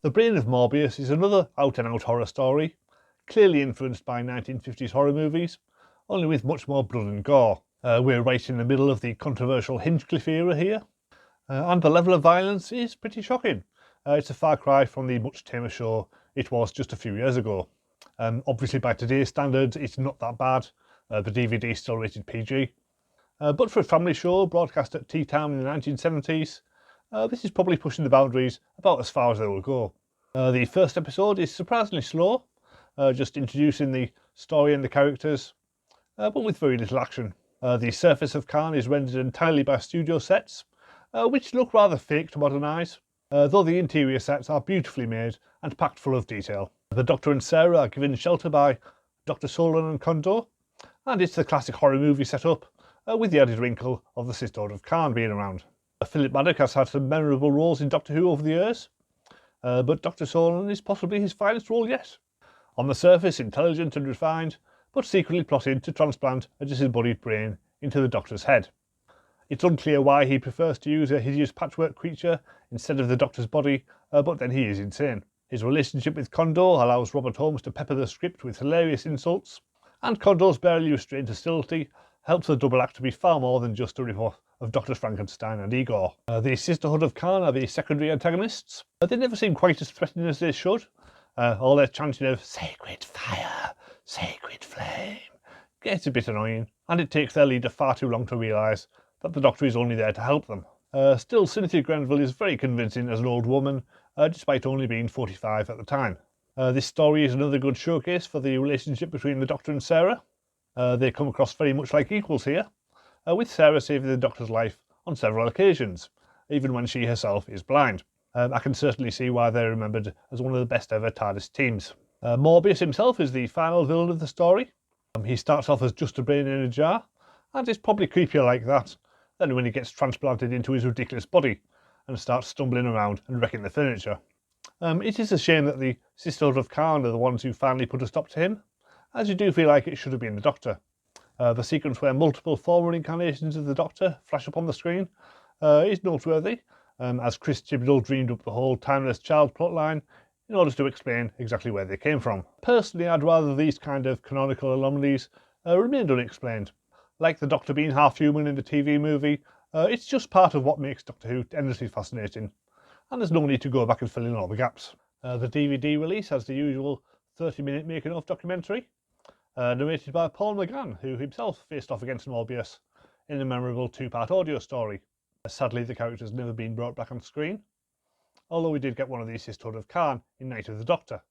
The Brain of Morbius is another out-and-out horror story, clearly influenced by 1950s horror movies, only with much more blood and gore. We're right in the middle of the controversial Hinchcliffe era here, and the level of violence is pretty shocking. It's a far cry from the much tamer show it was just a few years ago. Obviously by today's standards it's not that bad, the DVD is still rated PG, but for a family show broadcast at tea time in the 1970s, this is probably pushing the boundaries about as far as they will go. The first episode is surprisingly slow, just introducing the story and the characters, but with very little action. The surface of Khan is rendered entirely by studio sets, which look rather fake to modern eyes, though the interior sets are beautifully made and packed full of detail. The Doctor and Sarah are given shelter by Dr. Solon and Condor, and it's the classic horror movie setup, with the added wrinkle of the sisterhood of Khan being around. Philip Maddock has had some memorable roles in Doctor Who over the years, but Dr. Solon is possibly his finest role yet. On the surface, intelligent and refined, but secretly plotting to transplant a disembodied brain into the Doctor's head. It's unclear why he prefers to use a hideous patchwork creature instead of the Doctor's body, but then he is insane. His relationship with Condor allows Robert Holmes to pepper the script with hilarious insults, and Condor's barely restrained hostility helps the double act to be far more than just a rip-off of Dr. Frankenstein and Igor. The Sisterhood of Khan are the secondary antagonists. They never seem quite as threatening as they should. All their chanting of "sacred fire, sacred flame" gets a bit annoying, and it takes their leader far too long to realise that the Doctor is only there to help them. Still, Cynthia Grenville is very convincing as an old woman, despite only being 45 at the time. This story is another good showcase for the relationship between the Doctor and Sarah. They come across very much like equals here, with Sarah saving the Doctor's life on several occasions, even when she herself is blind. I can certainly see why they're remembered as one of the best ever TARDIS teams. Morbius himself is the final villain of the story. He starts off as just a brain in a jar, and is probably creepier like that than when he gets transplanted into his ridiculous body and starts stumbling around and wrecking the furniture. It is a shame that the Sisterhood of Khan are the ones who finally put a stop to him, as you do feel like it should have been the Doctor. The sequence where multiple former incarnations of the Doctor flash up on the screen is noteworthy, as Chris Chibnall dreamed up the whole Timeless Child plotline in order to explain exactly where they came from. Personally, I'd rather these kind of canonical anomalies remained unexplained. Like the Doctor being half human in the TV movie, it's just part of what makes Doctor Who endlessly fascinating, and there's no need to go back and fill in all the gaps. The DVD release has the usual 30-minute making-of documentary, narrated by Paul McGann, who himself faced off against Morbius in a memorable two-part audio story. Sadly, the character's never been brought back on screen, although we did get one of the Sisterhood of Khan in Night of the Doctor,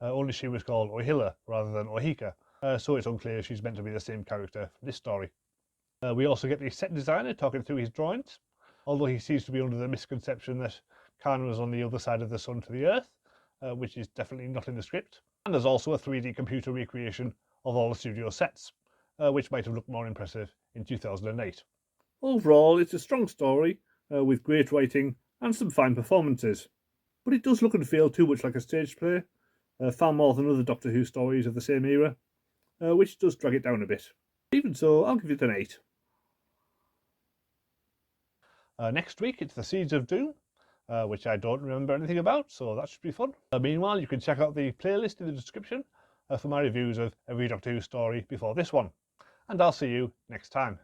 only she was called Ohila rather than Ohika, so it's unclear if she's meant to be the same character for this story. We also get the set designer talking through his drawings, although he seems to be under the misconception that Khan was on the other side of the sun to the Earth, which is definitely not in the script. And there's also a 3D computer recreation of all the studio sets, which might have looked more impressive in 2008. Overall, it's a strong story, with great writing and some fine performances, but it does look and feel too much like a stage play, far more than other Doctor Who stories of the same era, which does drag it down a bit. Even so, I'll give it an 8. Next week it's the Seeds of Doom, which I don't remember anything about, so that should be fun. Meanwhile, you can check out the playlist in the description for my reviews of every Doctor Who story before this one, and I'll see you next time.